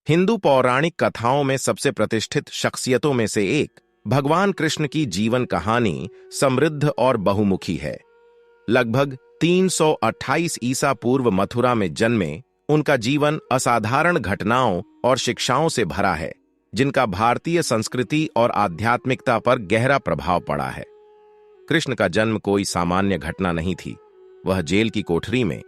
हिंदू पौराणिक कथाओं में सबसे प्रतिष्ठित शख्सियतों में से एक भगवान कृष्ण की जीवन कहानी समृद्ध और बहुमुखी है। लगभग 328 ईसा पूर्व मथुरा में जन्मे उनका जीवन असाधारण घटनाओं और शिक्षाओं से भरा है, जिनका भारतीय संस्कृति और आध्यात्मिकता पर गहरा प्रभाव पड़ा है। कृष्ण का जन्म कोई सामान्य घटना नहीं थी। वह जेल की कोठरी में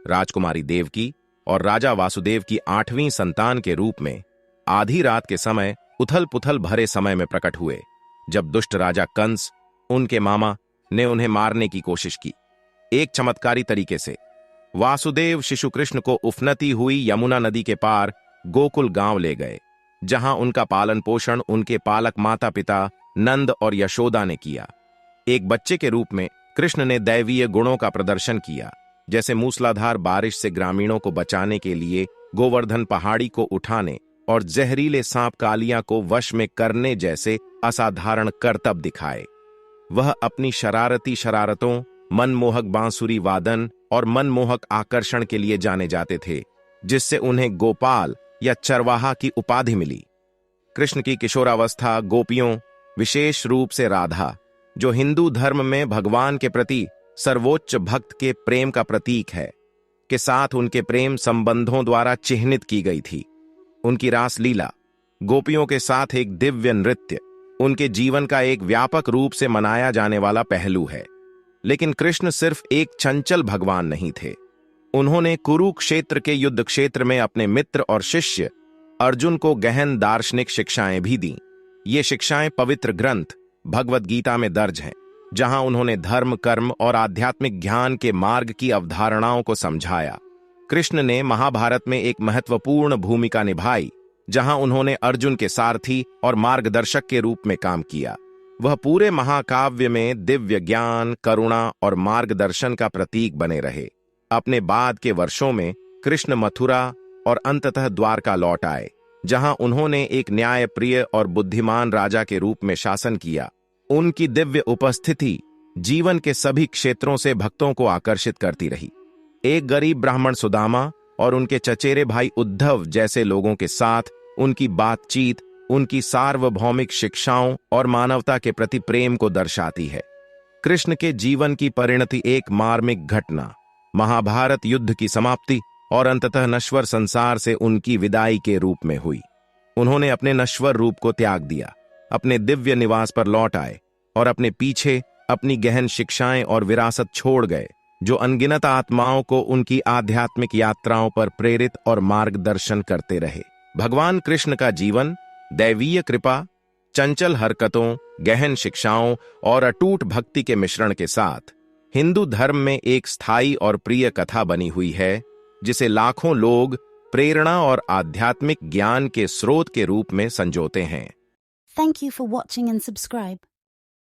राजकुमारी देवकी और राजा वासुदेव की 8वीं संतान के रूप में आधी रात के समय उथल पुथल भरे समय में प्रकट हुए, जब दुष्ट राजा कंस, उनके मामा, ने उन्हें मारने की कोशिश की। एक चमत्कारी तरीके से वासुदेव शिशु कृष्ण को उफनती हुई यमुना नदी के पार गोकुल गांव ले गए, जहां उनका पालन पोषण उनके पालक माता पिता नंद और यशोदा ने किया। एक बच्चे के रूप में कृष्ण ने दैवीय गुणों का प्रदर्शन किया, जैसे मूसलाधार बारिश से ग्रामीणों को बचाने के लिए गोवर्धन पहाड़ी को उठाने और जहरीले सांप कालिया को वश में करने जैसे असाधारण करतब दिखाए। वह अपनी शरारती शरारतों, मनमोहक बांसुरी वादन और मनमोहक आकर्षण के लिए जाने जाते थे, जिससे उन्हें गोपाल या चरवाहा की उपाधि मिली। कृष्ण की किशोरावस्था गोपियों, विशेष रूप से राधा, जो हिंदू धर्म में भगवान के प्रति सर्वोच्च भक्त के प्रेम का प्रतीक है, के साथ उनके प्रेम संबंधों द्वारा चिह्नित की गई थी। उनकी रास लीला, गोपियों के साथ एक दिव्य नृत्य, उनके जीवन का एक व्यापक रूप से मनाया जाने वाला पहलू है। लेकिन कृष्ण सिर्फ एक चंचल भगवान नहीं थे। उन्होंने कुरुक्षेत्र के युद्ध क्षेत्र में अपने मित्र और शिष्य अर्जुन को गहन दार्शनिक शिक्षाएं भी दी। ये शिक्षाएं पवित्र ग्रंथ भगवत गीता में दर्ज हैं, जहां उन्होंने धर्म, कर्म और आध्यात्मिक ज्ञान के मार्ग की अवधारणाओं को समझाया। कृष्ण ने महाभारत में एक महत्वपूर्ण भूमिका निभाई, जहां उन्होंने अर्जुन के सारथी और मार्गदर्शक के रूप में काम किया। वह पूरे महाकाव्य में दिव्य ज्ञान, करुणा और मार्गदर्शन का प्रतीक बने रहे। अपने बाद के वर्षों में कृष्ण मथुरा और अंततः द्वारका लौट आए, जहां उन्होंने एक न्यायप्रिय और बुद्धिमान राजा के रूप में शासन किया। उनकी दिव्य उपस्थिति जीवन के सभी क्षेत्रों से भक्तों को आकर्षित करती रही। एक गरीब ब्राह्मण सुदामा और उनके चचेरे भाई उद्धव जैसे लोगों के साथ उनकी बातचीत उनकी सार्वभौमिक शिक्षाओं और मानवता के प्रति प्रेम को दर्शाती है। कृष्ण के जीवन की परिणति एक मार्मिक घटना, महाभारत युद्ध की समाप्ति और अंततः नश्वर संसार से उनकी विदाई के रूप में हुई। उन्होंने अपने नश्वर रूप को त्याग दिया, अपने दिव्य निवास पर लौट आए और अपने पीछे अपनी गहन शिक्षाएं और विरासत छोड़ गए, जो अनगिनत आत्माओं को उनकी आध्यात्मिक यात्राओं पर प्रेरित और मार्गदर्शन करते रहे। भगवान कृष्ण का जीवन दैवीय कृपा, चंचल हरकतों, गहन शिक्षाओं और अटूट भक्ति के मिश्रण के साथ हिंदू धर्म में एक स्थायी और प्रिय कथा बनी हुई है, जिसे लाखों लोग प्रेरणा और आध्यात्मिक ज्ञान के स्रोत के रूप में संजोते हैं। Thank you for watching and subscribe.